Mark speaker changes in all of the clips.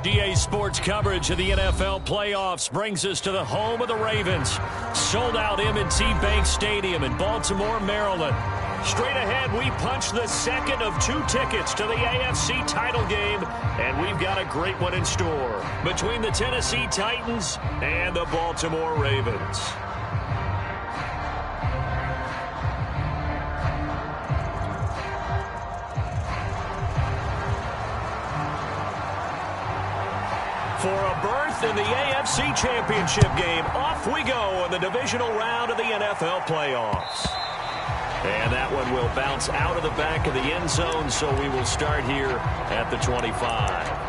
Speaker 1: USDA Sports coverage of the NFL playoffs brings us to the home of the Ravens. Sold out M&T Bank Stadium in Baltimore, Maryland. Straight ahead, we punch the second of 2 tickets to the AFC title game, and we've got a great one in store between the Tennessee Titans and the Baltimore Ravens. For a berth in the AFC Championship game, off we go in the divisional round of the NFL playoffs. And that one will bounce out of the back of the end zone, so we will start here at the 25.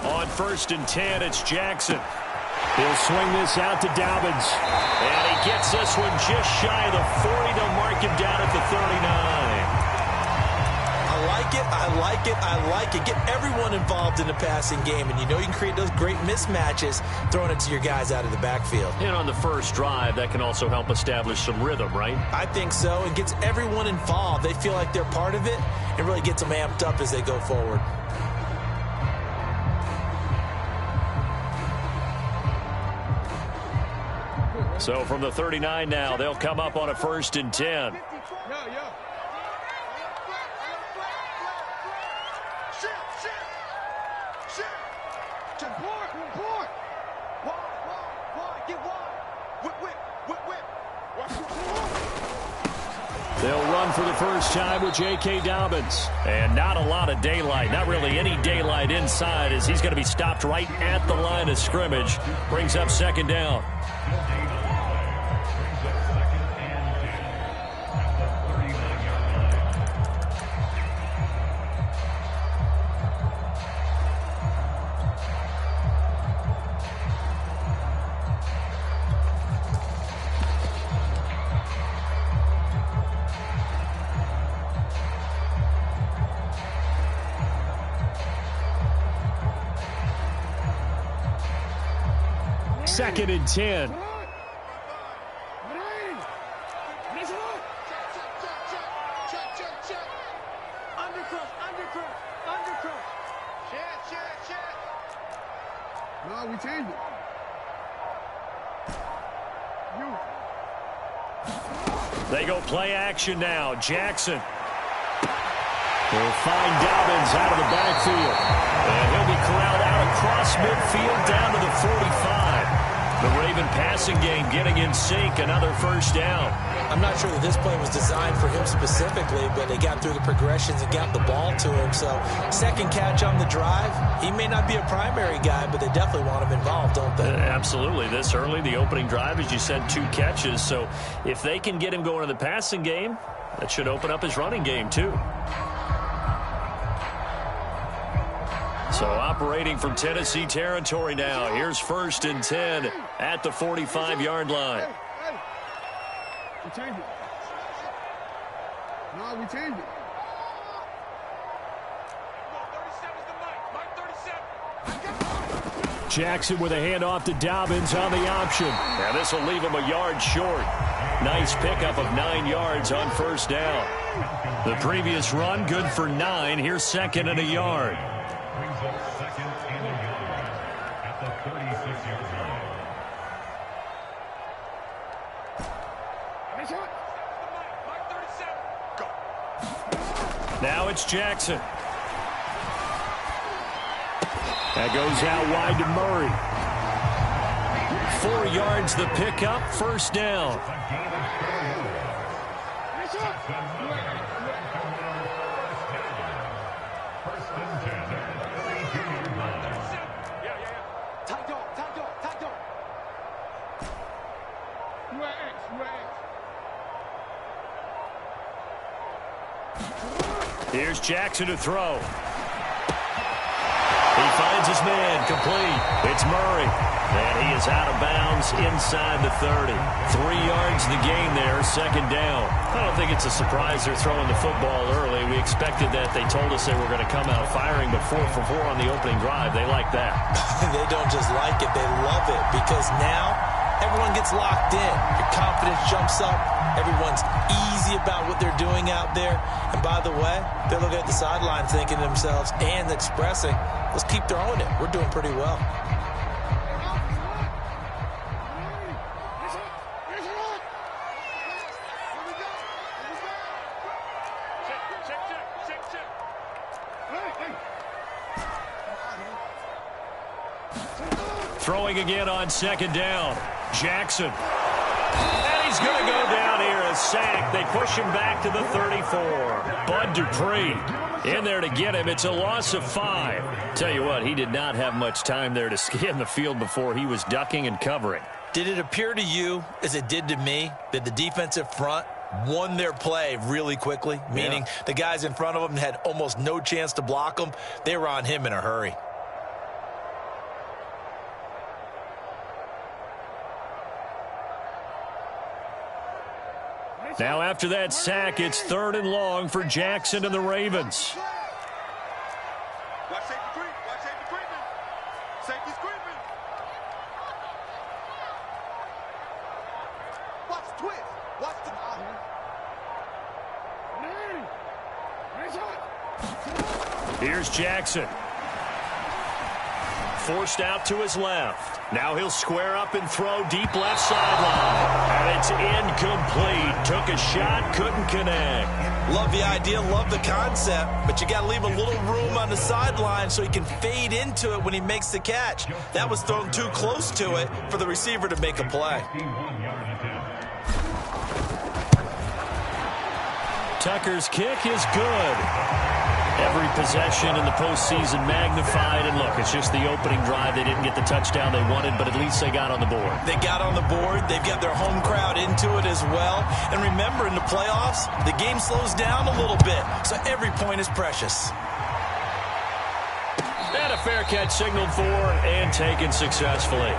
Speaker 1: On 1st and 10, it's Jackson. He'll swing this out to Dobbins. And he gets this one just shy of the 40 to mark him down at the 39.
Speaker 2: I like it, I like it, I like it. Get everyone involved in the passing game, and you know you can create those great mismatches throwing it to your guys out of the backfield.
Speaker 1: And on the first drive, that can also help establish some rhythm, right?
Speaker 2: I think so. It gets everyone involved. They feel like they're part of it. It really gets them amped up as they go forward.
Speaker 1: So from the 39 now, they'll come up on a 1st and 10. They'll run for the first time with J.K. Dobbins. And not a lot of daylight, not really any daylight inside, as he's going to be stopped right at the line of scrimmage. Brings up 2nd down. Second and 10.
Speaker 3: No, we changed it.
Speaker 1: They go play action now. Jackson. They'll find Dobbins out of the backfield. And he'll be corralled out across midfield down to the 45. The Raven passing game getting in sync. Another 1st down.
Speaker 2: I'm not sure that this play was designed for him specifically, but they got through the progressions and got the ball to him. So, 2nd catch on the drive. He may not be a primary guy, but they definitely want him involved, don't they?
Speaker 1: Absolutely. This early, the opening drive, as you said, 2 catches. So, if they can get him going in the passing game, that should open up his running game, too. So operating from Tennessee territory now. Here's 1st and 10 at the 45-yard line.
Speaker 3: We changed it. No, we changed it.
Speaker 1: Jackson with a handoff to Dobbins on the option. Now this will leave him a yard short. Nice pickup of 9 yards on 1st down. The previous run good for 9. Here's 2nd and a yard. Now it's Jackson. That goes out wide to Murray. 4 yards the pickup, 1st down. Here's Jackson to throw. He finds his man, complete. It's Murray. And he is out of bounds inside the 30. 3 yards in the game there, second down. I don't think it's a surprise they're throwing the football early. We expected that. They told us they were going to come out firing, but 4 for 4 on the opening drive. They like that.
Speaker 2: They don't just like it, they love it, because now everyone gets locked in. Your confidence jumps up. Everyone's easy about what they're doing out there. And by the way, they're looking at the sideline thinking to themselves and expressing, let's keep throwing it. We're doing pretty well.
Speaker 1: Throwing again on second down. Jackson. And he's going to go down here, a sack. They push him back to the 34. Bud Dupree in there to get him. It's a loss of 5. Tell you what, he did not have much time there to scan the field before he was ducking and covering.
Speaker 2: Did it appear to you, as it did to me, that the defensive front won their play really quickly? Meaning the guys in front of them had almost no chance to block him. They were on him in a hurry.
Speaker 1: Now after that sack, it's 3rd and long for Jackson and the Ravens.
Speaker 3: Watch safety creep. Watch safety creeping. Safety's creeping. Watch the twist. Watch the...
Speaker 1: Here's Jackson. Forced out to his left. Now he'll square up and throw deep left sideline. And it's incomplete. Took a shot, couldn't connect.
Speaker 2: Love the idea, love the concept, but you got to leave a little room on the sideline so he can fade into it when he makes the catch. That was thrown too close to it for the receiver to make a play.
Speaker 1: Tucker's kick is good. Every possession in the postseason magnified. And look, it's just the opening drive. They didn't get the touchdown they wanted, but at least they got on the board.
Speaker 2: They got on the board. They've got their home crowd into it as well. And remember, in the playoffs, the game slows down a little bit, so every point is precious.
Speaker 1: And a fair catch signaled for and taken successfully.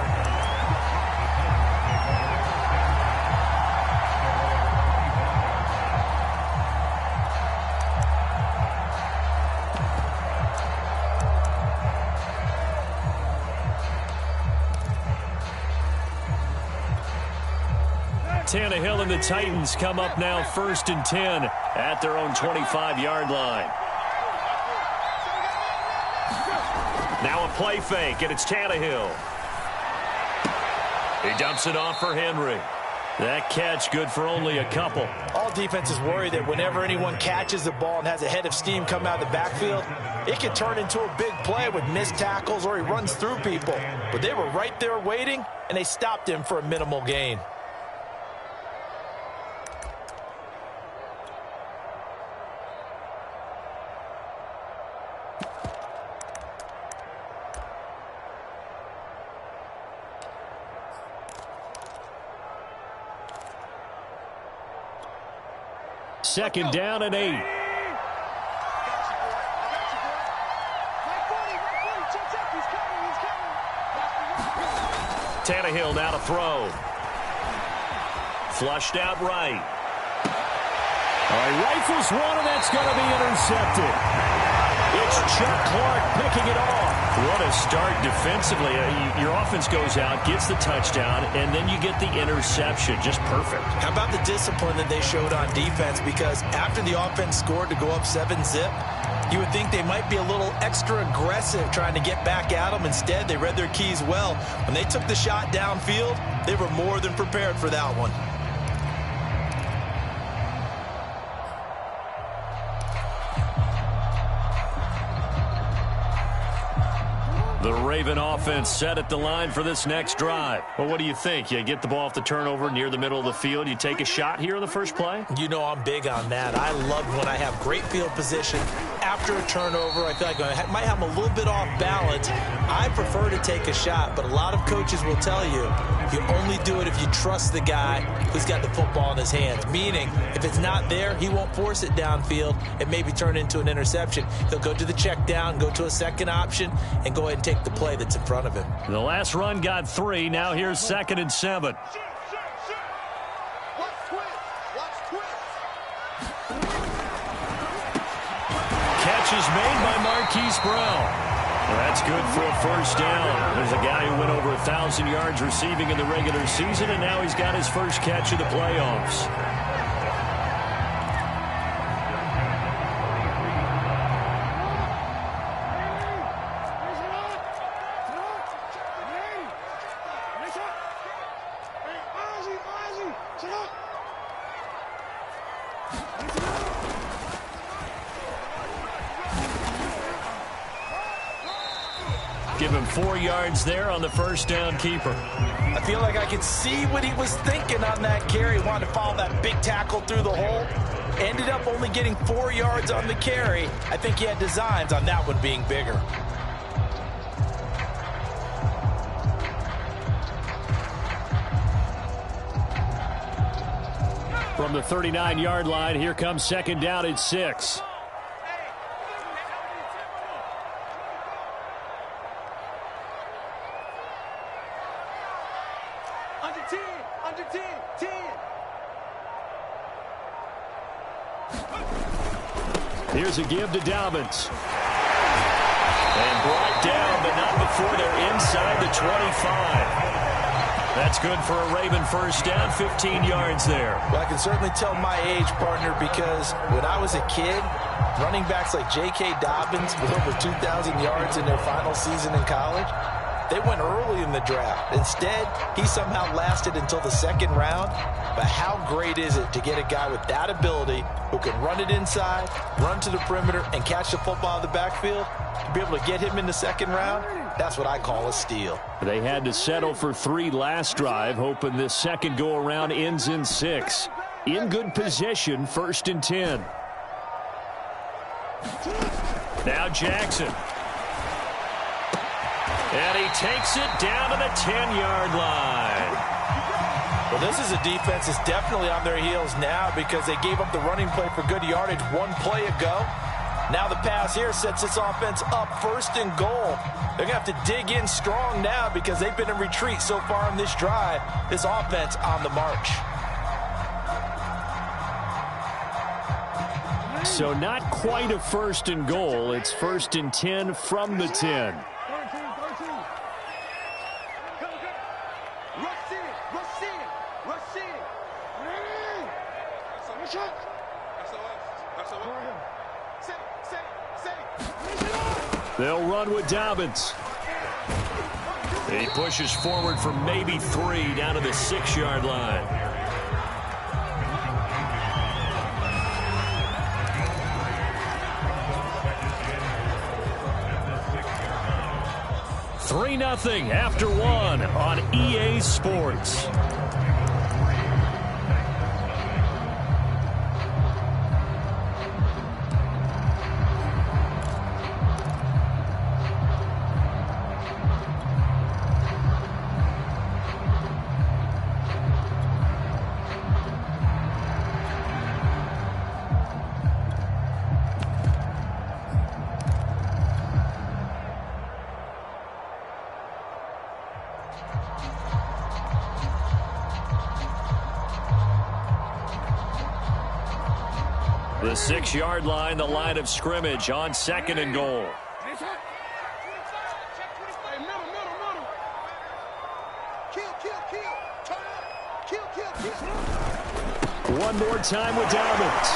Speaker 1: Tannehill and the Titans come up now 1st and 10 at their own 25-yard line. Now a play fake, and it's Tannehill. He dumps it off for Henry. That catch good for only a couple.
Speaker 2: All defenses worry that whenever anyone catches the ball and has a head of steam come out of the backfield, it can turn into a big play with missed tackles or he runs through people. But they were right there waiting, and they stopped him for a minimal gain.
Speaker 1: Second down and 8. Tannehill now to throw. Flushed out right. Rifles one, and that's going to be intercepted. It's Chuck Clark picking it off. What a start defensively. Your offense goes out, gets the touchdown, and then you get the interception. Just perfect.
Speaker 2: How about the discipline that they showed on defense? Because after the offense scored to go up 7-zip, you would think they might be a little extra aggressive trying to get back at them. Instead, they read their keys well. When they took the shot downfield, they were more than prepared for that one.
Speaker 1: The Raven offense set at the line for this next drive. Well, what do you think? You get the ball off the turnover near the middle of the field. You take a shot here in the first play?
Speaker 2: You know I'm big on that. I love when I have great field position after a turnover. I feel like I might have them a little bit off balance. I prefer to take a shot, but a lot of coaches will tell you only do it if you trust the guy who's got the football in his hands. Meaning, if it's not there, he won't force it downfield and maybe turn it into an interception. He'll go to the check down, go to a second option, and go ahead and take the play that's in front of him.
Speaker 1: The last run got 3. Now here's 2nd and 7. Catch is made by Marquise Brown. That's good for a first down. There's a guy who went over 1,000 yards receiving in the regular season, and now he's got his first catch of the playoffs. Give him 4 yards there on the first down keeper.
Speaker 2: I feel like I could see what he was thinking on that carry. He wanted to follow that big tackle through the hole. Ended up only getting 4 yards on the carry. I think he had designs on that one being bigger.
Speaker 1: From the 39-yard line, here comes 2nd down at 6.
Speaker 3: Under 10.
Speaker 1: Here's a give to Dobbins. And brought down, but not before they're inside the 25. That's good for a Raven first down, 15 yards there.
Speaker 2: Well, I can certainly tell my age, partner, because when I was a kid, running backs like J.K. Dobbins with over 2,000 yards in their final season in college, they went early in the draft. Instead, he somehow lasted until the 2nd round. But how great is it to get a guy with that ability who can run it inside, run to the perimeter, and catch the football in the backfield? To be able to get him in the 2nd round, that's what I call a steal.
Speaker 1: They had to settle for 3 last drive, hoping this second go-around ends in 6. In good position, 1st and 10. Now Jackson. And he takes it down to the 10-yard line.
Speaker 2: Well, this is a defense that's definitely on their heels now because they gave up the running play for good yardage 1 play ago. Now the pass here sets this offense up 1st and goal. They're going to have to dig in strong now because they've been in retreat so far in this drive. This offense on the march.
Speaker 1: So not quite a 1st and goal. It's 1st and 10 from the 10. They'll run with Dobbins. He pushes forward for maybe 3 down to the 6-yard line. Three 3-0 after 1 on EA Sports. The 6-yard line, the line of scrimmage on 2nd and goal. One more time with Dobbins.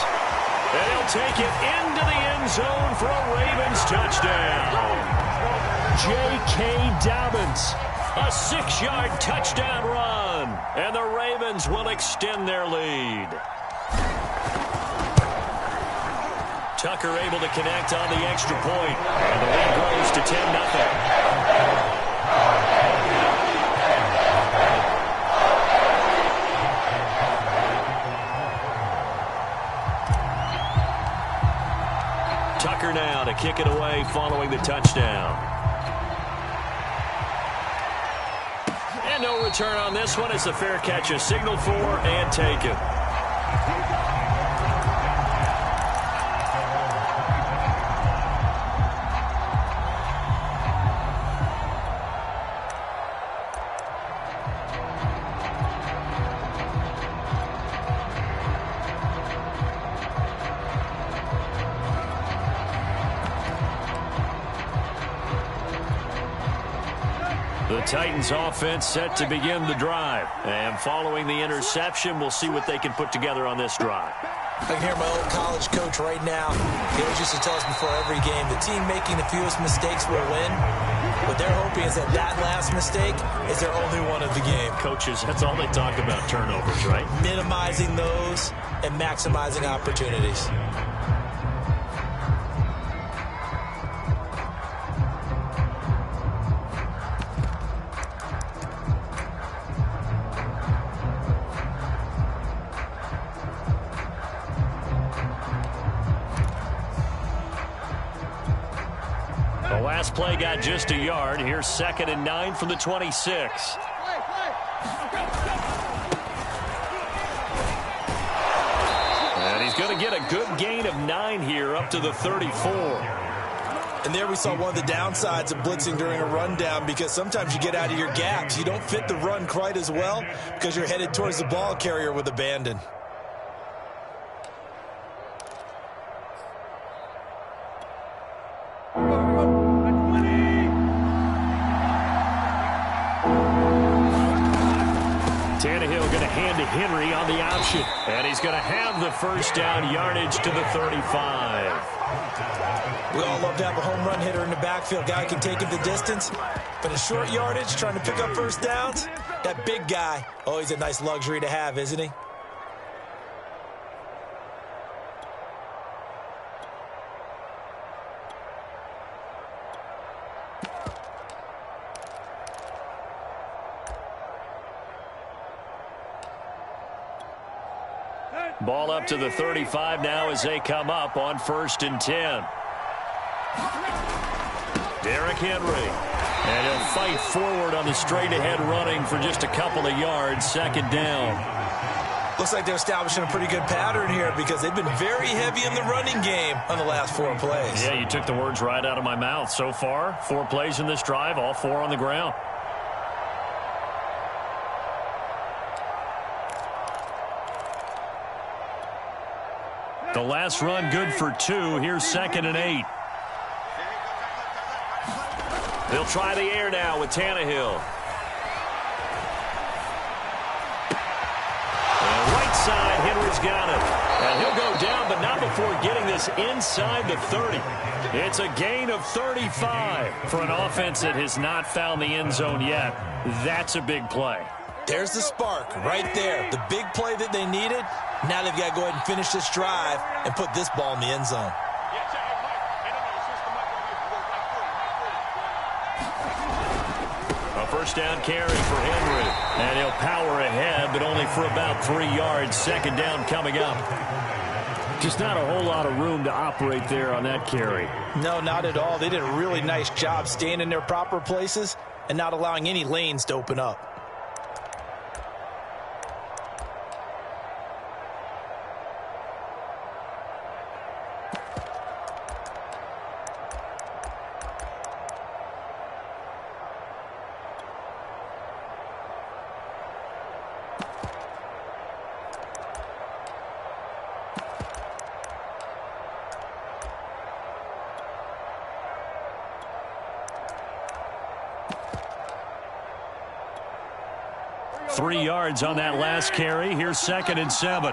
Speaker 1: And he'll take it into the end zone for a Ravens touchdown. J.K. Dobbins, a 6-yard touchdown run. And the Ravens will extend their lead. Tucker able to connect on the extra point. And the lead grows to 10-0. the touchdown. And no return on this one as the fair catch is signaled for and taken. The Titans offense set to begin the drive. And following the interception, we'll see what they can put together on this drive.
Speaker 2: I can hear my old college coach right now. He always used to tell us before every game, the team making the fewest mistakes will win. What they're hoping is that last mistake is their only one of the game.
Speaker 1: Coaches, that's all they talk about, turnovers, right?
Speaker 2: Minimizing those and maximizing opportunities.
Speaker 1: The last play got just a yard. Here's 2nd and 9 from the 26. And he's going to get a good gain of 9 here up to the 34.
Speaker 2: And there we saw one of the downsides of blitzing during a rundown, because sometimes you get out of your gaps. You don't fit the run quite as well because you're headed towards the ball carrier with abandon.
Speaker 1: Henry on the option, and he's going to have the first down yardage to the 35.
Speaker 2: We all love to have a home run hitter in the backfield. Guy can take it the distance, but a short yardage, trying to pick up first downs, that big guy, always a nice luxury to have, isn't he?
Speaker 1: Ball up to the 35 now as they come up on 1st and 10. Derrick Henry. And he'll fight forward on the straight-ahead running for just a couple of yards. 2nd down.
Speaker 2: Looks like they're establishing a pretty good pattern here, because they've been very heavy in the running game on the last 4 plays.
Speaker 1: Yeah, you took the words right out of my mouth. So far, 4 plays in this drive, all 4 on the ground. The last run good for 2. Here's 2nd and 8. They'll try the air now with Tannehill. And right side, Henry's got it. And he'll go down, but not before getting this inside the 30. It's a gain of 35 for an offense that has not found the end zone yet. That's a big play.
Speaker 2: There's the spark right there. The big play that they needed. Now they've got to go ahead and finish this drive and put this ball in the end zone.
Speaker 1: A first down carry for Henry. And he'll power ahead, but only for about 3 yards. 2nd down coming up. Just not a whole lot of room to operate there on that carry.
Speaker 2: No, not at all. They did a really nice job staying in their proper places and not allowing any lanes to open up.
Speaker 1: Three yards on that last carry. Here's 2nd and 7.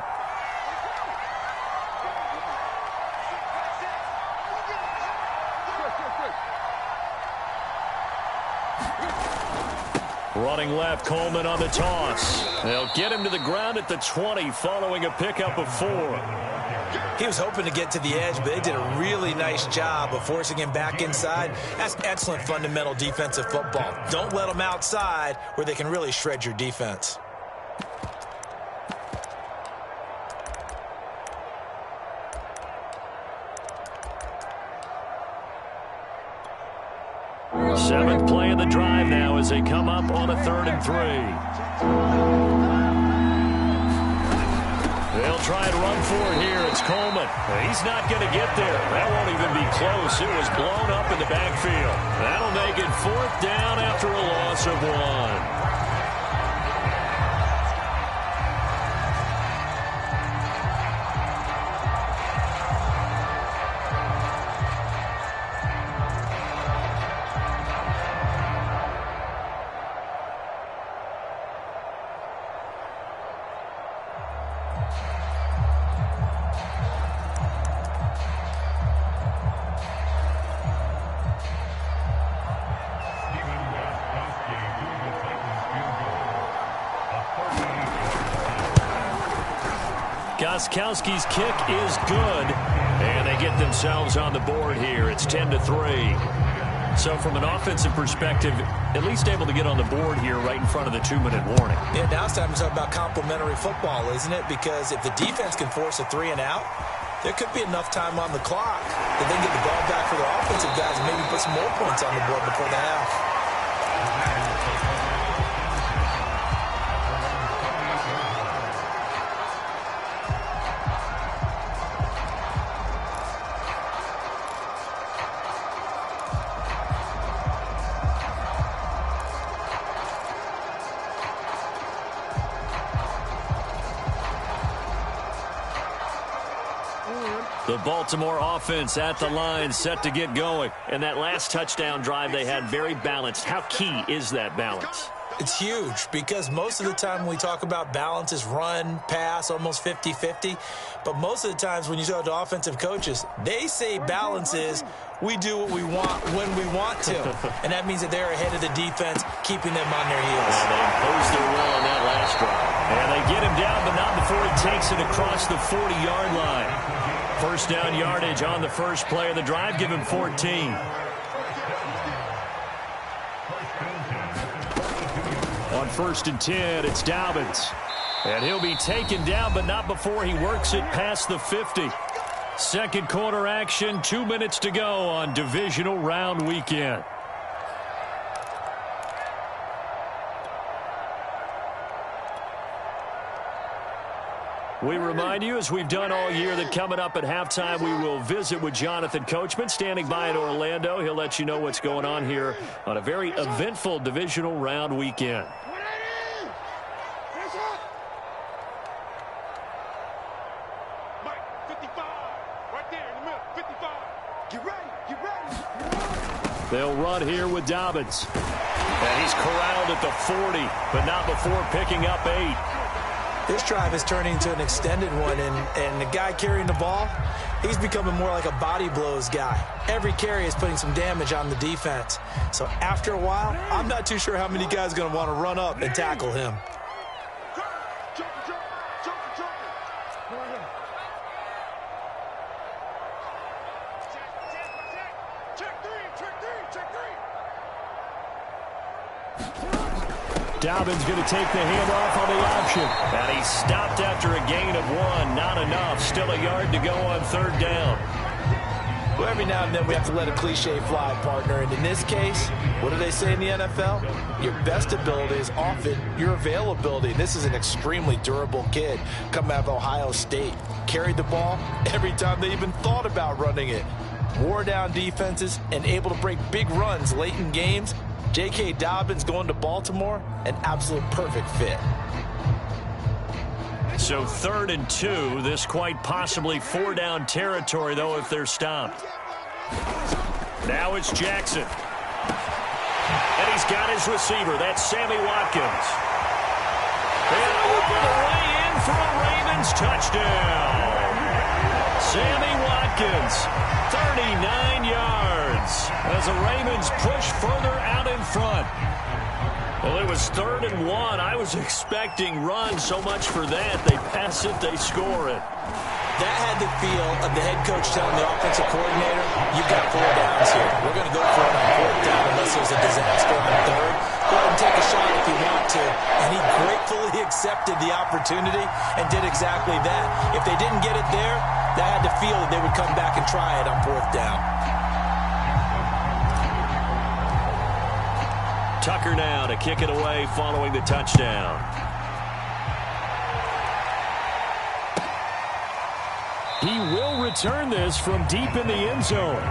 Speaker 1: Running left, Coleman on the toss. They'll get him to the ground at the 20 following a pickup of 4.
Speaker 2: He was hoping to get to the edge, but they did a really nice job of forcing him back inside. That's excellent fundamental defensive football. Don't let them outside where they can really shred your defense.
Speaker 1: Seventh play of the drive now as they come up on a 3rd and 3. They'll try and run for it here. It's Coleman. He's not going to get there. That won't even be close. It was blown up in the backfield. That'll make it 4th down after a loss of 1. Gostkowski's kick is good, and they get themselves on the board here. It's 10-3. So from an offensive perspective, at least able to get on the board here right in front of the 2-minute warning.
Speaker 2: Yeah, now it's time to talk about complementary football, isn't it? Because if the defense can force a 3 and out, there could be enough time on the clock that they can get the ball back for their offensive guys and maybe put some more points on the board before the half.
Speaker 1: The Baltimore offense at the line, set to get going. And that last touchdown drive they had very balanced. How key is that balance?
Speaker 2: It's huge because most of the time when we talk about balance is run, pass, almost 50-50. But most of the times when you talk to offensive coaches, they say balance is we do what we want when we want to. And that means that they're ahead of the defense, keeping them on their heels.
Speaker 1: Yeah, they imposed their will on that last drive. And they get him down, but not before he takes it across the 40-yard line. First down yardage on the first play of the drive. Give him 14. On 1st and 10, it's Dobbins. And he'll be taken down, but not before he works it past the 50. Second quarter action, 2 minutes to go on Divisional Round Weekend. We remind you, as we've done all year, that coming up at halftime, we will visit with Jonathan Coachman, standing by in Orlando. He'll let you know what's going on here on a very eventful Divisional Round weekend.
Speaker 3: Mike, 55, right there in the middle, 55. Get ready, get ready.
Speaker 1: They'll run here with Dobbins. And he's corralled at the 40, but not before picking up 8.
Speaker 2: This drive is turning into an extended one, and the guy carrying the ball, he's becoming more like a body blows guy. Every carry is putting some damage on the defense. So after a while, I'm not too sure how many guys are going to want to run up and tackle him.
Speaker 1: Dobbins going to take the handoff on the option. And he stopped after a gain of 1. Not enough. Still a yard to go on 3rd down.
Speaker 2: Well, every now and then we have to let a cliche fly, partner. And in this case, what do they say in the NFL? Your best ability is often your availability. This is an extremely durable kid coming out of Ohio State. Carried the ball every time they even thought about running it. Wore down defenses and able to break big runs late in games. J.K. Dobbins going to Baltimore, an absolute perfect fit.
Speaker 1: So 3rd and 2, this quite possibly 4-down territory, though, if they're stopped. Now it's Jackson. And he's got his receiver. That's Sammy Watkins. And over the way in for a Ravens touchdown. Sammy Watkins, 39 yards, as the Ravens push further out in front. Well, it was 3rd and 1. I was expecting run so much for that. They pass it, they score it.
Speaker 2: That had the feel of the head coach telling the offensive coordinator, you've got 4 downs here. We're going to go for it on 4th down unless there's a disaster on 3rd. Go ahead and take a shot if you want to. And he gratefully accepted the opportunity and did exactly that. If they didn't get it there, that had the feel that they would come back and try it on 4th down.
Speaker 1: Tucker now to kick it away following the touchdown. He will return this from deep in the end zone.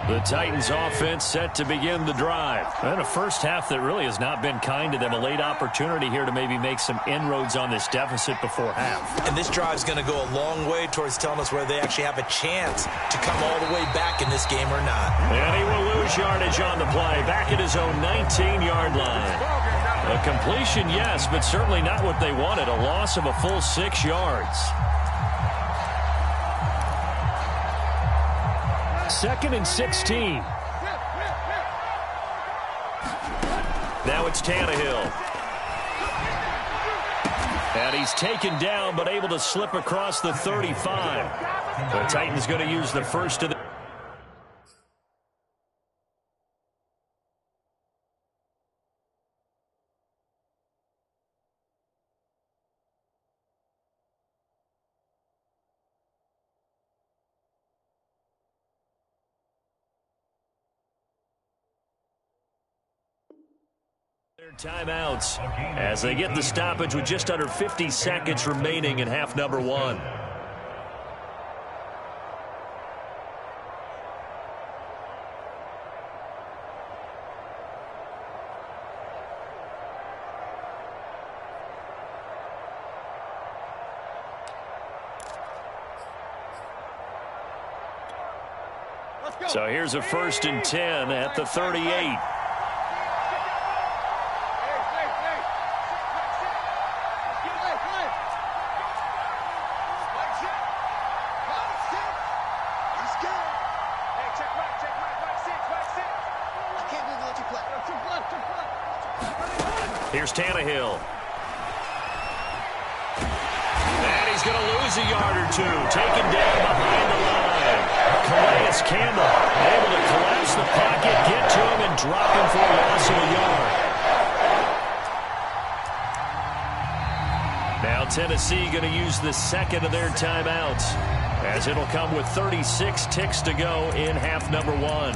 Speaker 1: The Titans offense set to begin the drive. And a first half that really has not been kind to them. A late opportunity here to maybe make some inroads on this deficit before half.
Speaker 2: And this drive is going to go a long way towards telling us whether they actually have a chance to come all the way back in this game or not.
Speaker 1: And he will lose yardage on the play. Back at his own 19-yard line. A completion, yes, but certainly not what they wanted. A loss of a full 6 yards. Second and 16. Now it's Tannehill. And he's taken down, but able to slip across the 35. The Titans going to use the first of the... timeouts as they get the stoppage with just under 50 seconds remaining in half number one. So here's a 1st and 10 at the 38. Here's Tannehill. And he's going to lose a yard or two. Taken down behind the line. Calais Campbell able to collapse the pocket, get to him, and drop him for a loss of a yard. Now Tennessee going to use the second of their timeouts, as it'll come with 36 ticks to go in half number one.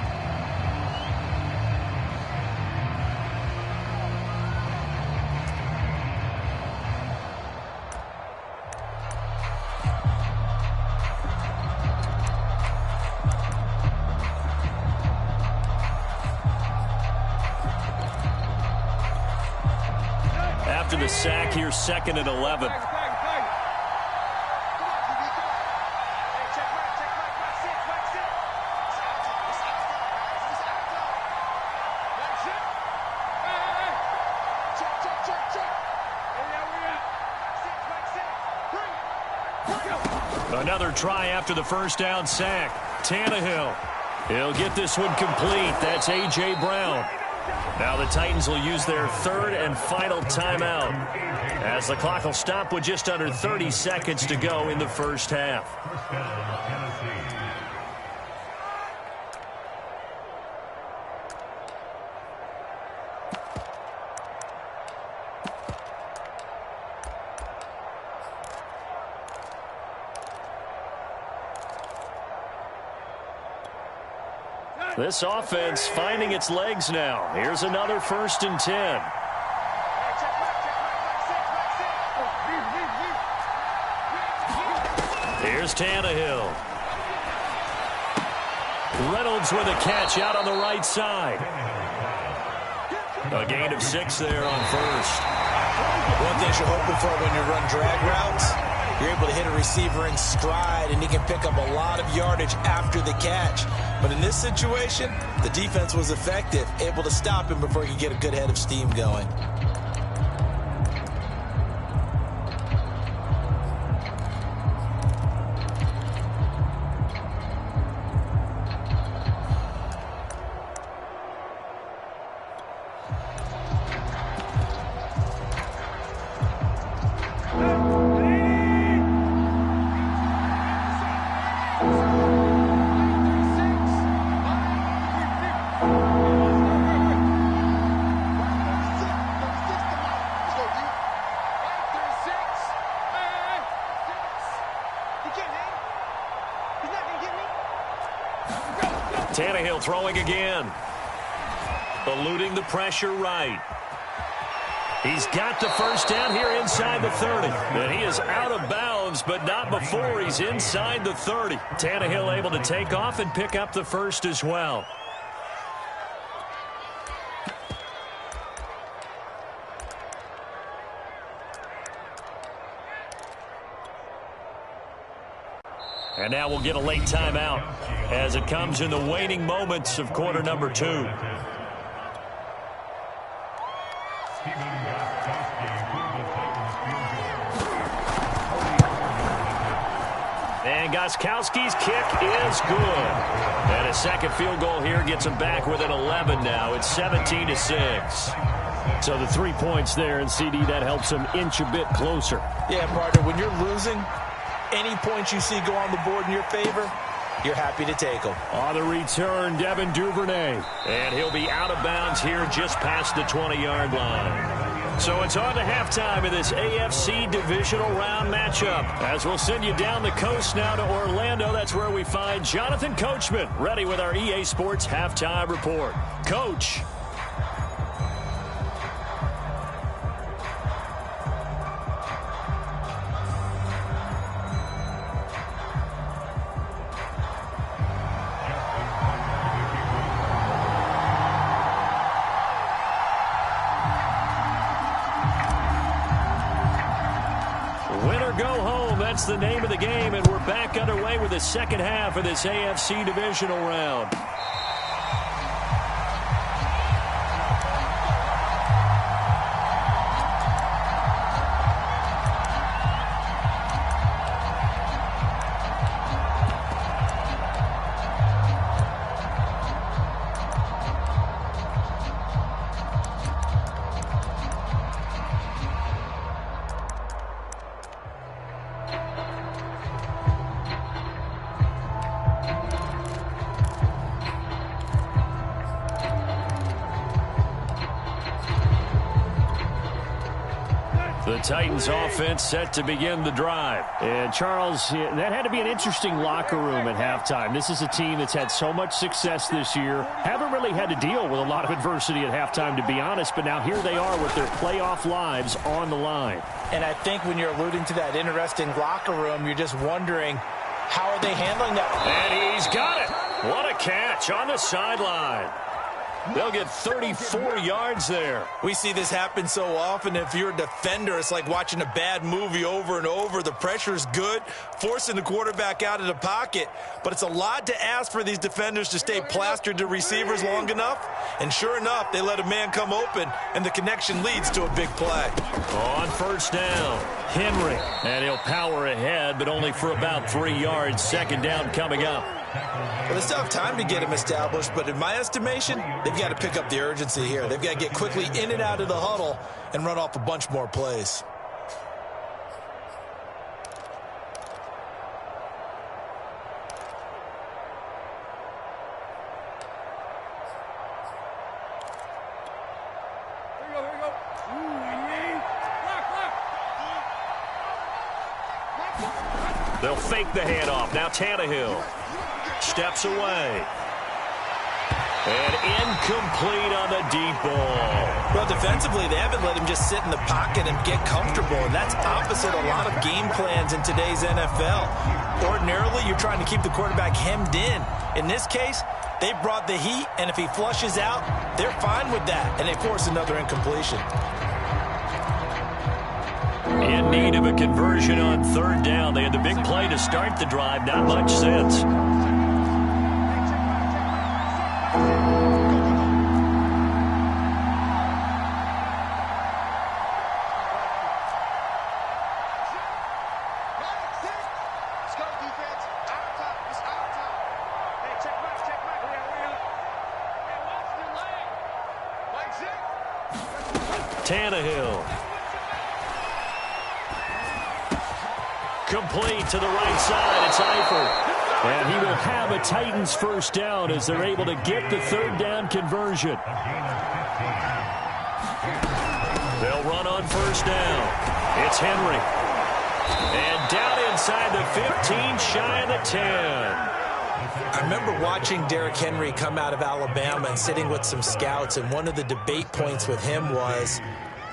Speaker 1: After the sack, here's 2nd and 11. Another try after the first down sack. Tannehill. He'll get this one complete. That's A.J. Brown. Now the Titans will use their 3rd and final timeout, as the clock will stop with just under 30 seconds to go in the first half. This offense finding its legs now. Here's another 1st and 10. Here's Tannehill. Reynolds with a catch out on the right side. A gain of 6 there on 1st.
Speaker 2: One thing you're hoping for when you run drag routes, you're able to hit a receiver in stride, and he can pick up a lot of yardage after the catch. But in this situation, the defense was effective, able to stop him before he could get a good head of steam going.
Speaker 1: Tannehill throwing again. Eluding the pressure right. He's got the first down here inside the 30. And he is out of bounds, but not before he's inside the 30. Tannehill able to take off and pick up the first as well. And now we'll get a late timeout as it comes in the waning moments of quarter number 2. And Gostkowski's kick is good. And a second field goal here gets him back within 11 now. It's 17-6. So the 3 points there, and CD, that helps him inch a bit closer.
Speaker 2: Yeah, partner, when you're losing, any points you see go on the board in your favor, you're happy to take them.
Speaker 1: On the return, Devin Duvernay. And he'll be out of bounds here just past the 20-yard line. So it's on to halftime in this AFC Divisional Round matchup. As we'll send you down the coast now to Orlando. That's where we find Jonathan Coachman ready with our EA Sports Halftime Report. Coach. That's the name of the game, and we're back underway with the second half of this AFC Divisional Round. The Titans offense set to begin the drive. And Charles, that had to be an interesting locker room at halftime. This is a team that's had so much success this year. Haven't really had to deal with a lot of adversity at halftime, to be honest. But now here they are with their playoff lives on the line.
Speaker 2: And I think when you're alluding to that interesting locker room, you're just wondering, how are they handling that?
Speaker 1: And he's got it. What a catch on the sideline. They'll get 34 yards there.
Speaker 2: We see this happen so often. If you're a defender, it's like watching a bad movie over and over. The pressure's good, forcing the quarterback out of the pocket. But it's a lot to ask for these defenders to stay plastered to receivers long enough. And sure enough, they let a man come open, and the connection leads to a big play.
Speaker 1: On first down, Henry. And he'll power ahead, but only for about 3 yards. Second down coming up.
Speaker 2: Well, they still have time to get him established, but in my estimation, they've got to pick up the urgency here. They've got to get quickly in and out of the huddle and run off a bunch more plays.
Speaker 1: They'll fake the handoff. Now Tannehill steps away. And incomplete on the deep ball.
Speaker 2: Well, defensively, they haven't let him just sit in the pocket and get comfortable. And that's opposite a lot of game plans in today's NFL. Ordinarily, you're trying to keep the quarterback hemmed in. In this case, they brought the heat, and if he flushes out, they're fine with that. And they force another incompletion.
Speaker 1: In need of a conversion on third down. They had the big play to start the drive. Not much since. Tannehill. Complete to the right side. It's Eifert. And he will have a Titans first down as they're able to get the third down conversion. They'll run on first down. It's Henry. And down inside the 15, shy of the 10.
Speaker 2: I remember watching Derrick Henry come out of Alabama and sitting with some scouts, and one of the debate points with him was,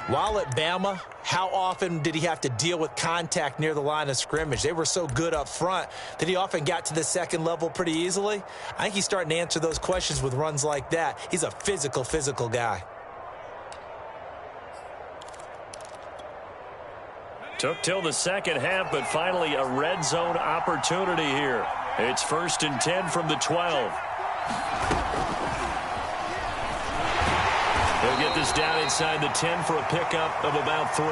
Speaker 2: while at Bama, how often did he have to deal with contact near the line of scrimmage? They were so good up front that he often got to the second level pretty easily. I think he's starting to answer those questions with runs like that. He's a physical guy.
Speaker 1: Took till the second half, but finally a red zone opportunity here. It's 1st and 10 from the 12. He'll get this down inside the 10 for a pickup of about 3.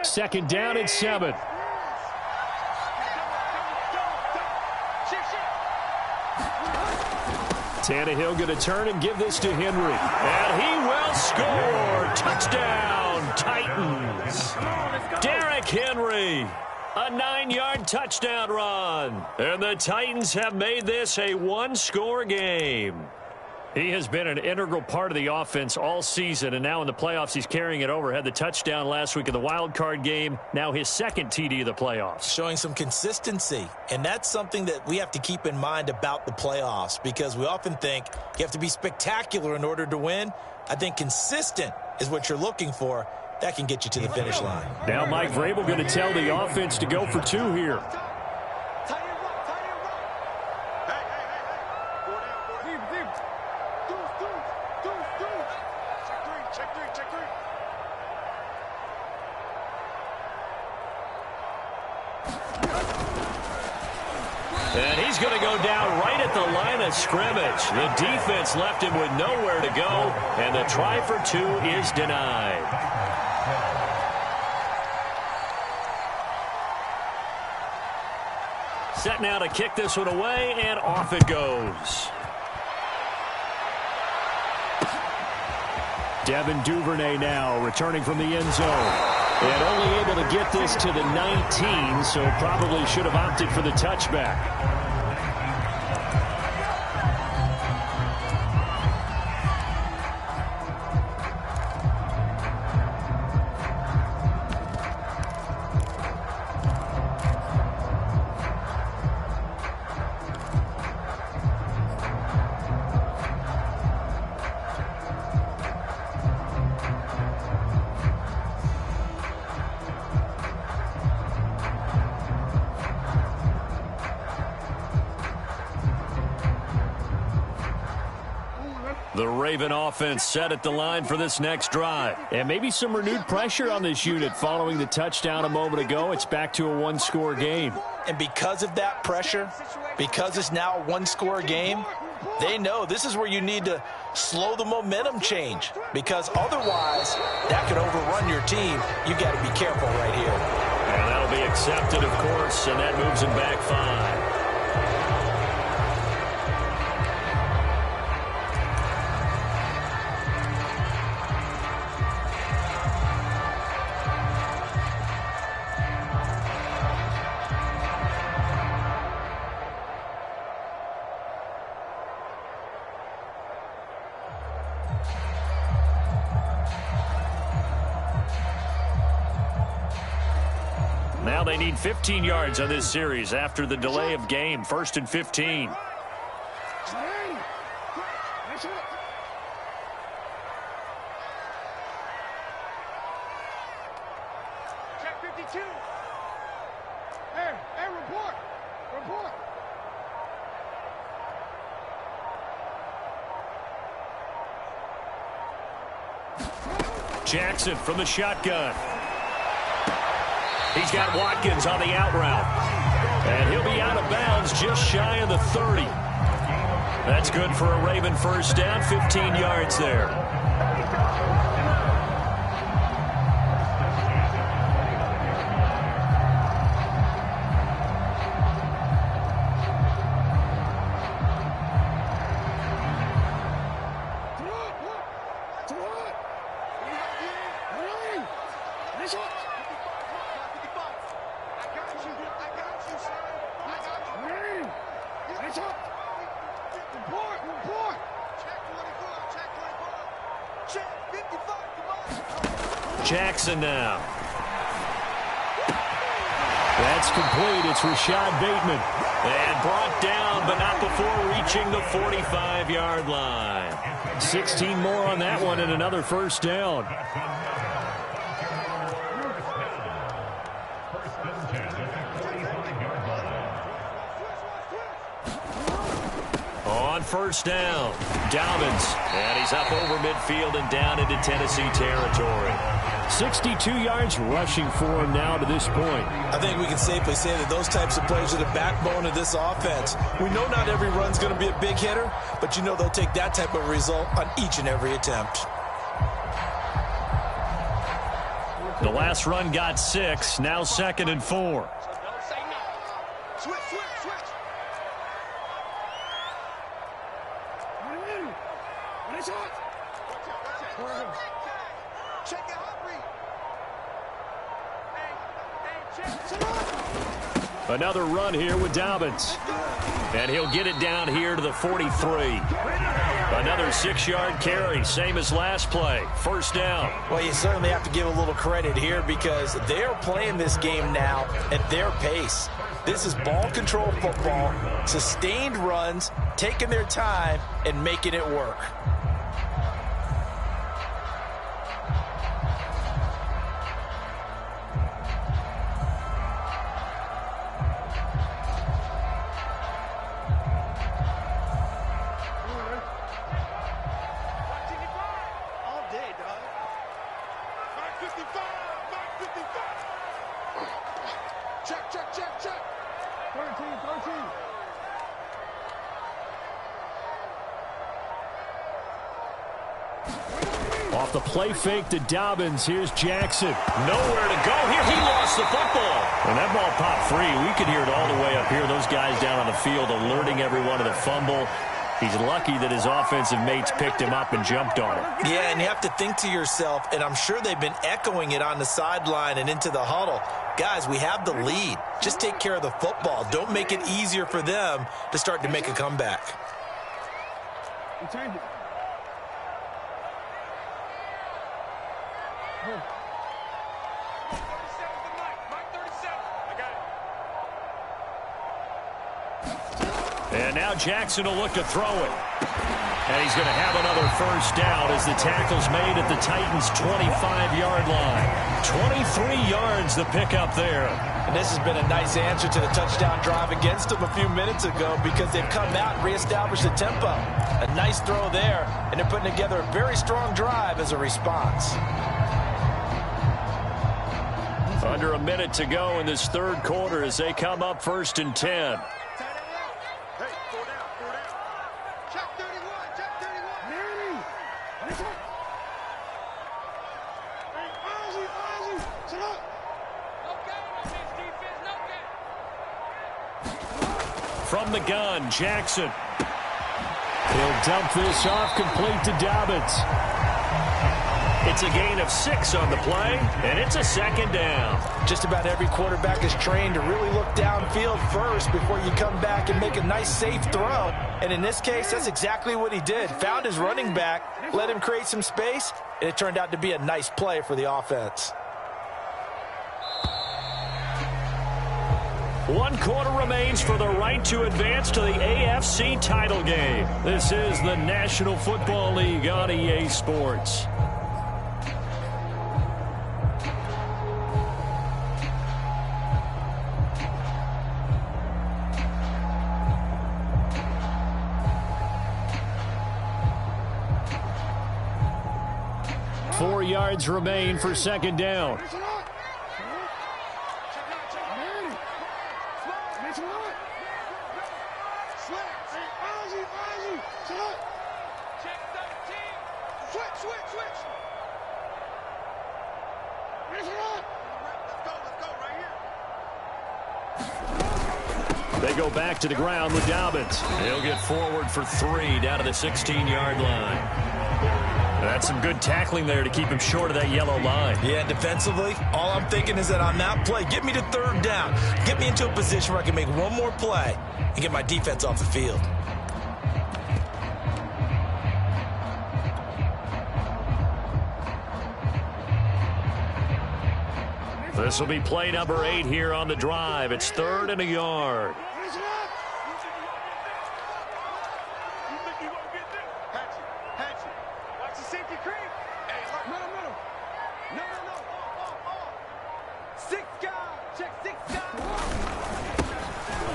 Speaker 1: Second down and 7. Tannehill going to turn and give this to Henry. And he will score. Touchdown, Titans. Derrick Henry. A 9-yard touchdown run. And the Titans have made this a one-score game. He has been an integral part of the offense all season, and now in the playoffs he's carrying it over. Had the touchdown last week in the wild card game. Now his second TD of the playoffs.
Speaker 2: Showing some consistency, and that's something that we have to keep in mind about the playoffs, because we often think you have to be spectacular in order to win. I think consistent is what you're looking for. That can get you to the finish line.
Speaker 1: Now Mike Vrabel going to tell the offense to go for 2 here. And he's going to go down right at the line of scrimmage. The defense left him with nowhere to go, and the try for 2 is denied. Set now to kick this one away, and off it goes. Devin Duvernay now returning from the end zone. And only able to get this to the 19, so probably should have opted for the touchback. The Raven offense set at the line for this next drive. And maybe some renewed pressure on this unit following the touchdown a moment ago. It's back to a one-score game.
Speaker 2: And because of that pressure, because it's now a one-score game, they know this is where you need to slow the momentum change, because otherwise that could overrun your team. You got to be careful right here.
Speaker 1: And that'll be accepted, of course, and that moves him back 5. Now they need 15 yards on this series after the delay of game. 1st and 15.
Speaker 3: Check 52. Hey, report.
Speaker 1: Jackson from the shotgun. He's got Watkins on the out route. And he'll be out of bounds just shy of the 30. That's good for a Raven first down, 15 yards there. Jackson now. That's complete. It's Rashad Bateman. And brought down, but not before reaching the 45-yard line. 16 more on that one and another first down. On first down, Dobbins. And he's up over midfield and down into Tennessee territory. 62 yards rushing for him now to this point.
Speaker 2: I think we can safely say that those types of plays are the backbone of this offense. We know not every run's going to be a big hitter, but you know they'll take that type of result on each and every attempt.
Speaker 1: The last run got 6, now 2nd and 4.
Speaker 3: Switch, switch, switch. Check it out, read.
Speaker 1: Another run here with Dobbins. And he'll get it down here to the 43. Another 6-yard carry, same as last play. First down.
Speaker 2: Well, you certainly have to give a little credit here because they're playing this game now at their pace. This is ball control football, sustained runs, taking their time, and making it work.
Speaker 1: Off the play fake to Dobbins. Here's Jackson. Nowhere to go here. He lost the football. And that ball popped free. We could hear it all the way up here. Those guys down on the field alerting everyone of the fumble. He's lucky that his offensive mates picked him up and jumped on him.
Speaker 2: Yeah, and you have to think to yourself, and I'm sure they've been echoing it on the sideline and into the huddle. Guys, we have the lead. Just take care of the football. Don't make it easier for them to start to make a comeback.
Speaker 3: He turned it.
Speaker 1: And now Jackson will look to throw it. And he's going to have another first down as the tackle's made at the Titans' 25-yard line. 23 yards the pickup there.
Speaker 2: And this has been a nice answer to the touchdown drive against them a few minutes ago because they've come out and reestablished the tempo. A nice throw there, and they're putting together a very strong drive as a response.
Speaker 1: Under a minute to go in this third quarter as they come up 1st and 10. From the gun, Jackson. He'll dump this off, complete to Dobbins. It's a gain of 6 on the play, and it's a 2nd down.
Speaker 2: Just about every quarterback is trained to really look downfield first before you come back and make a nice, safe throw. And in this case, that's exactly what he did. Found his running back, let him create some space, and it turned out to be a nice play for the offense.
Speaker 1: 1 quarter remains for the right to advance to the AFC title game. This is the National Football League on EA Sports. Four yards remain for 2nd down. They go back to the ground with Dobbins. He'll get forward for 3 down to the 16-yard line. That's some good tackling there to keep him short of that yellow line.
Speaker 2: Yeah, defensively, all I'm thinking is that on that play, get me to third down. Get me into a position where I can make one more play and get my defense off the field.
Speaker 1: This will be play number 8 here on the drive. It's 3rd and a yard.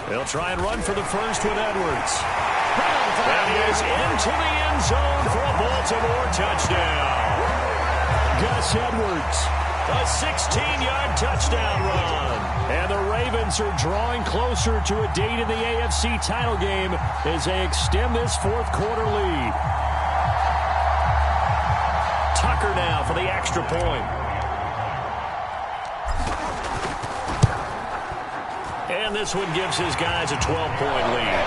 Speaker 1: They'll try and run for the first with Edwards. That is into the end zone for a Baltimore touchdown. Gus Edwards, a 16-yard touchdown run. And the Ravens are drawing closer to a date in the AFC title game as they extend this fourth quarter lead. Tucker now for the extra point. And this one gives his guys a 12-point lead.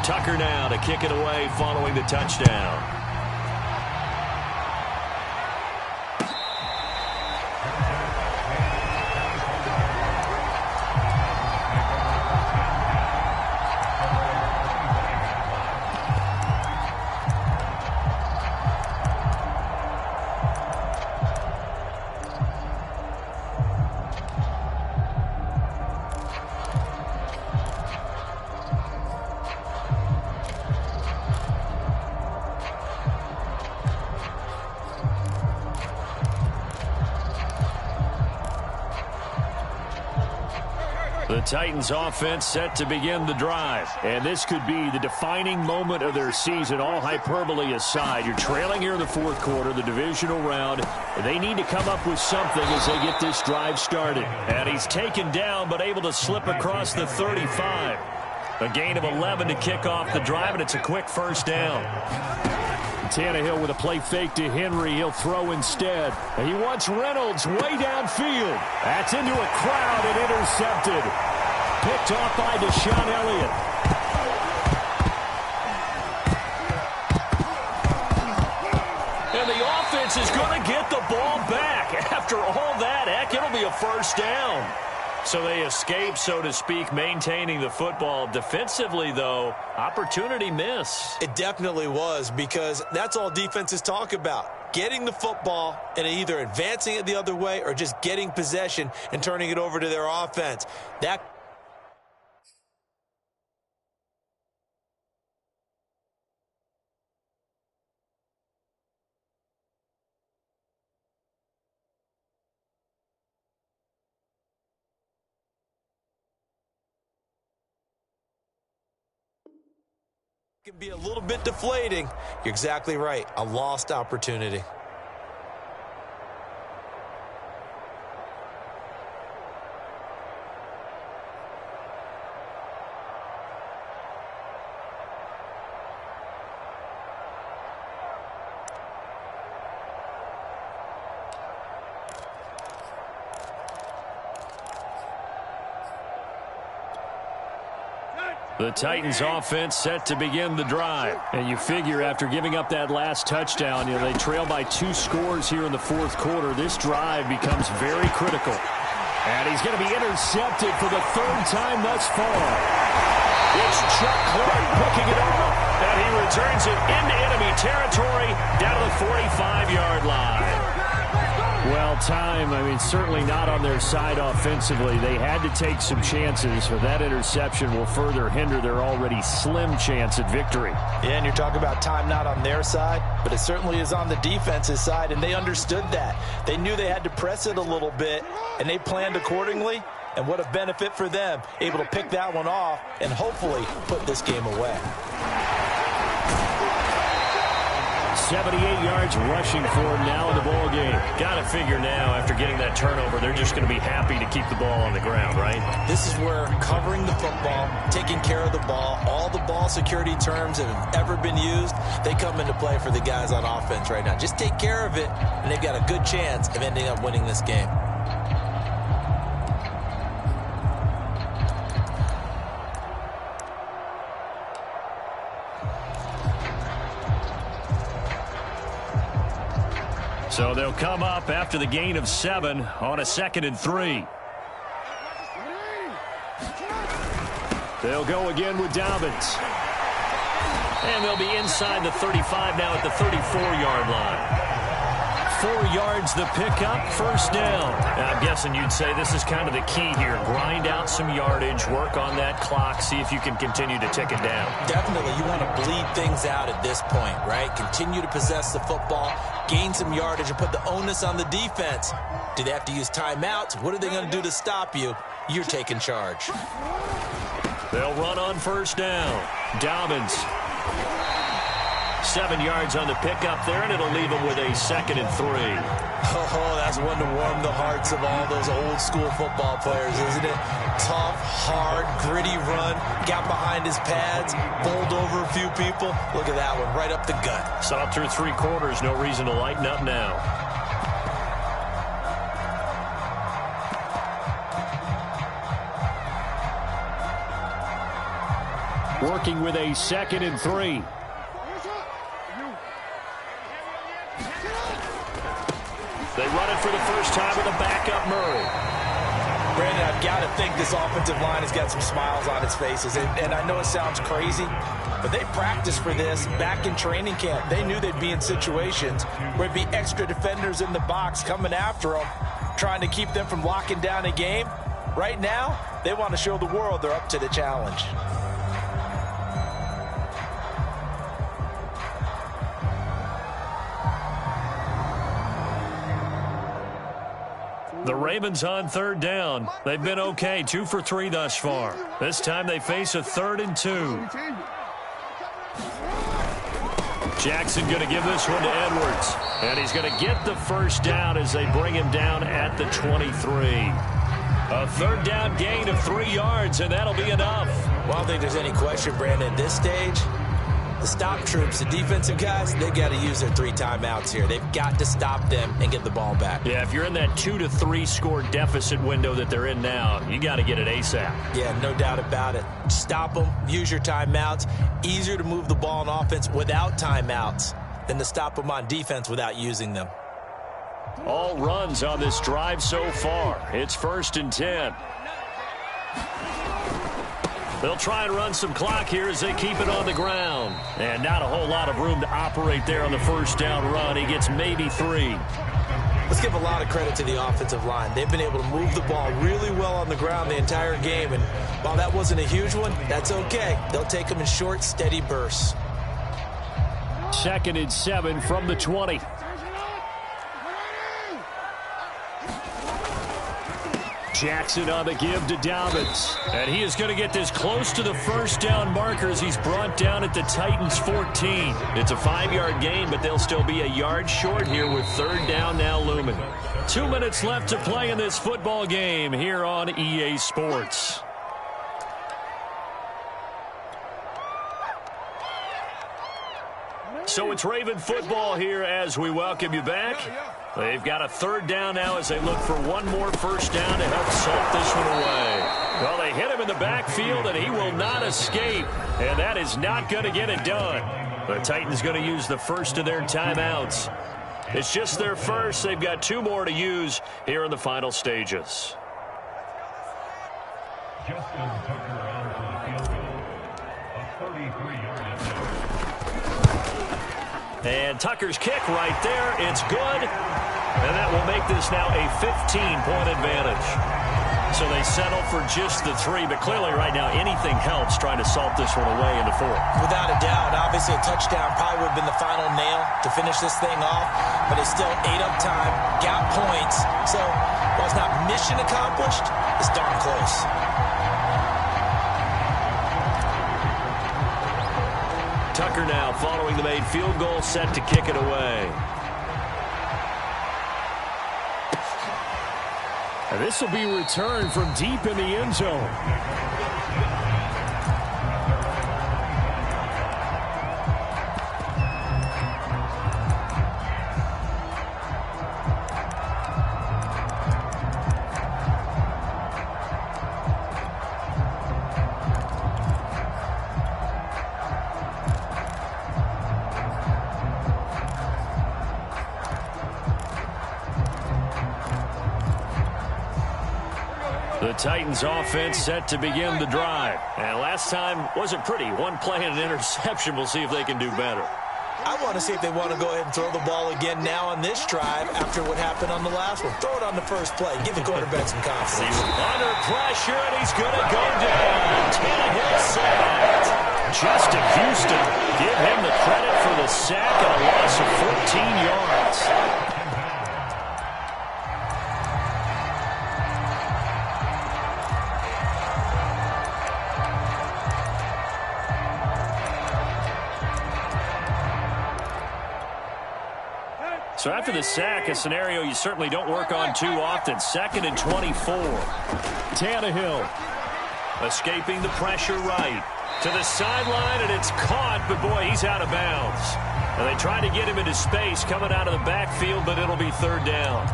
Speaker 1: Tucker now to kick it away following the touchdown. The Titans offense set to begin the drive. And this could be the defining moment of their season, all hyperbole aside. You're trailing here in the fourth quarter, the divisional round. They need to come up with something as they get this drive started. And he's taken down but able to slip across the 35. A gain of 11 to kick off the drive, and it's a quick first down. Tannehill with a play fake to Henry. He'll throw instead. And he wants Reynolds way downfield. That's into a crowd and intercepted. Picked off by Deshaun Elliott. And the offense is going to get the ball back. After all that, heck, it'll be a first down. So they escape, so to speak, maintaining the football. Defensively, though, opportunity miss.
Speaker 2: It definitely was, because that's all defenses talk about. Getting the football and either advancing it the other way or just getting possession and turning it over to their offense. That can be a little bit deflating. You're exactly right. A lost opportunity.
Speaker 1: The Titans offense set to begin the drive. And you figure after giving up that last touchdown, they trail by 2 scores here in the fourth quarter. This drive becomes very critical. And he's going to be intercepted for the 3rd time thus far. It's Chuck Clark picking it off. And he returns it into enemy territory down to the 45-yard line. Well, time, certainly not on their side offensively. They had to take some chances, but that interception will further hinder their already slim chance at victory.
Speaker 2: Yeah, and you're talking about time not on their side, but it certainly is on the defense's side, and they understood that. They knew they had to press it a little bit, and they planned accordingly, and what a benefit for them, able to pick that one off and hopefully put this game away.
Speaker 1: 78 yards rushing for him now in the ball game. Got to figure now, after getting that turnover, they're just going to be happy to keep the ball on the ground, right?
Speaker 2: This is where covering the football, taking care of the ball, all the ball security terms that have ever been used, they come into play for the guys on offense right now. Just take care of it, and they've got a good chance of ending up winning this game.
Speaker 1: So they'll come up after the gain of 7 on a 2nd and 3. They'll go again with Dobbins. And they'll be inside the 35 now at the 34-yard line. 4 yards the pickup, first down. Now, I'm guessing you'd say this is kind of the key here. Grind out some yardage, work on that clock, see if you can continue to tick it down.
Speaker 2: Definitely, you want to bleed things out at this point, right? Continue to possess the football, gain some yardage, and put the onus on the defense. Do they have to use timeouts? What are they going to do to stop you? You're taking charge.
Speaker 1: They'll run on first down. Dobbins. 7 yards on the pickup there, and it'll leave them with a 2nd and 3.
Speaker 2: Oh, that's one to warm the hearts of all those old-school football players, isn't it? Tough, hard, gritty run, got behind his pads, bowled over a few people. Look at that one, right up the gut.
Speaker 1: Saw it through 3 quarters, no reason to lighten up now. Working with a 2nd and 3. They run it for the first time with a backup Murray.
Speaker 2: Brandon, I've got to think this offensive line has got some smiles on its faces. And I know it sounds crazy, but they practiced for this back in training camp. They knew they'd be in situations where it'd be extra defenders in the box coming after them, trying to keep them from locking down a game. Right now, they want to show the world they're up to the challenge.
Speaker 1: The Ravens on 3rd down. They've been okay, 2 for 3 thus far. This time they face a 3rd and 2. Jackson going to give this one to Edwards. And he's going to get the first down as they bring him down at the 23. A 3rd down gain of 3 yards, and that'll be enough.
Speaker 2: Well, I don't think there's any question, Brandon, at this stage. The stop troops, the defensive guys, they've got to use their 3 timeouts here. They've got to stop them and get the ball back.
Speaker 1: Yeah, if you're in that 2 to 3 score deficit window that they're in now, you got to get it ASAP.
Speaker 2: Yeah, no doubt about it. Stop them, use your timeouts. Easier to move the ball on offense without timeouts than to stop them on defense without using them.
Speaker 1: All runs on this drive so far. It's 1st and 10. They'll try and run some clock here as they keep it on the ground. And not a whole lot of room to operate there on the first down run. He gets maybe 3.
Speaker 2: Let's give a lot of credit to the offensive line. They've been able to move the ball really well on the ground the entire game. And while that wasn't a huge one, that's okay. They'll take them in short, steady bursts.
Speaker 1: 2nd and 7 from the 20. Jackson on the give to Dobbins. And he is going to get this close to the first down marker as he's brought down at the Titans' 14. It's a 5-yard gain, but they'll still be a yard short here with 3rd down now looming. 2 minutes left to play in this football game here on EA Sports. So it's Raven football here as we welcome you back. They've got a 3rd down now as they look for one more first down to help salt this one away. Well, they hit him in the backfield, and he will not escape. And that is not going to get it done. The Titans going to use the first of their timeouts. It's just their first. They've got 2 more to use here in the final stages. And Tucker's kick right there. It's good. And that will make this now a 15-point advantage. So they settle for just the 3. But clearly right now anything helps trying to salt this one away in the 4th.
Speaker 2: Without a doubt. Obviously a touchdown probably would have been the final nail to finish this thing off. But it's still ate up time. Got points. So while it's not mission accomplished, it's darn close.
Speaker 1: Tucker now following the made field goal, set to kick it away.
Speaker 4: And this will be returned from deep in the end zone.
Speaker 1: The Titans offense set to begin the drive. And last time wasn't pretty. One play and an interception. We'll see if they can do better.
Speaker 2: I want to see if they want to go ahead and throw the ball again now on this drive after what happened on the last one. Throw it on the first play. Give the quarterback some confidence.
Speaker 1: Under pressure, and he's going to go down. Tannehill sacked. Justin Houston, give him the credit for the sack and a loss of 14 yards. So after the sack, a scenario you certainly don't work on too often. 2nd and 24.
Speaker 4: Tannehill
Speaker 1: Escaping the pressure right. To the sideline, and it's caught, but boy, he's out of bounds. And they try to get him into space coming out of the backfield, but it'll be 3rd down.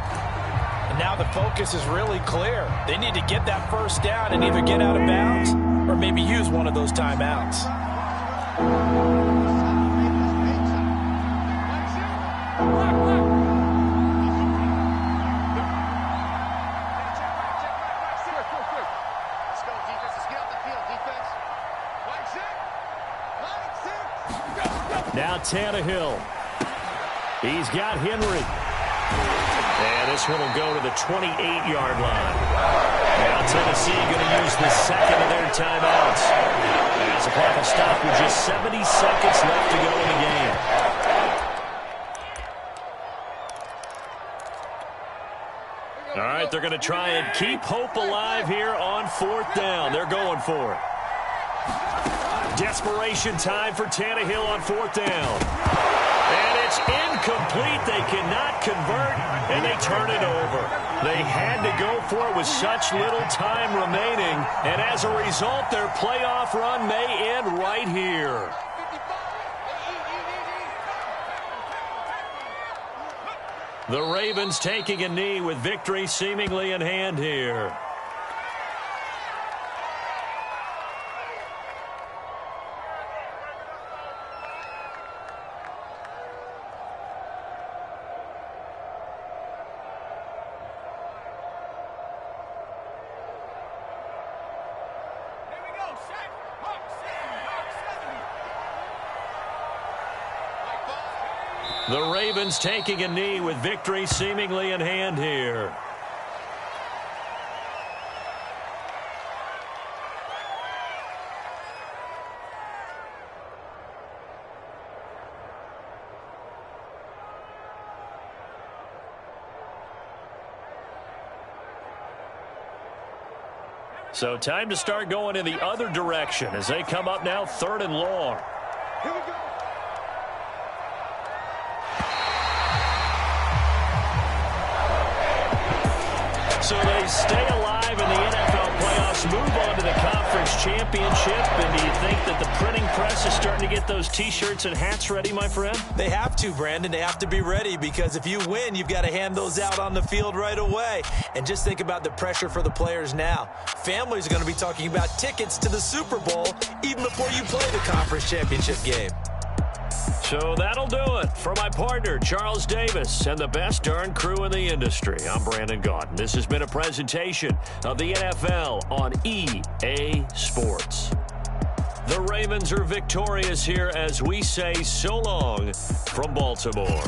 Speaker 2: And now the focus is really clear. They need to get that first down and either get out of bounds or maybe use one of those timeouts.
Speaker 4: Now Tannehill. He's got Henry.
Speaker 1: And this one will go to the 28-yard line. Now Tennessee going to use the second of their timeouts. As the clock will stop with just 70 seconds left to go in the game. All right, they're going to try and keep hope alive here on 4th down. They're going for it. Desperation time for Tannehill on 4th down. And it's incomplete. They cannot convert, and they turn it over. They had to go for it with such little time remaining, and as a result, their playoff run may end right here. The Ravens taking a knee with victory seemingly in hand here. The Ravens taking a knee with victory seemingly in hand here. So time to start going in the other direction as they come up now 3rd and long.
Speaker 3: Here we go.
Speaker 1: So they stay alive in the NFL playoffs, move on to the conference championship. And do you think that the printing press is starting to get those T-shirts and hats ready, my friend?
Speaker 2: They have to, Brandon. They have to be ready because if you win, you've got to hand those out on the field right away. And just think about the pressure for the players now. Families are going to be talking about tickets to the Super Bowl even before you play the conference championship game.
Speaker 1: So that'll do it for my partner, Charles Davis, and the best darn crew in the industry. I'm Brandon Gaudin. This has been a presentation of the NFL on EA Sports. The Ravens are victorious here as we say so long from Baltimore.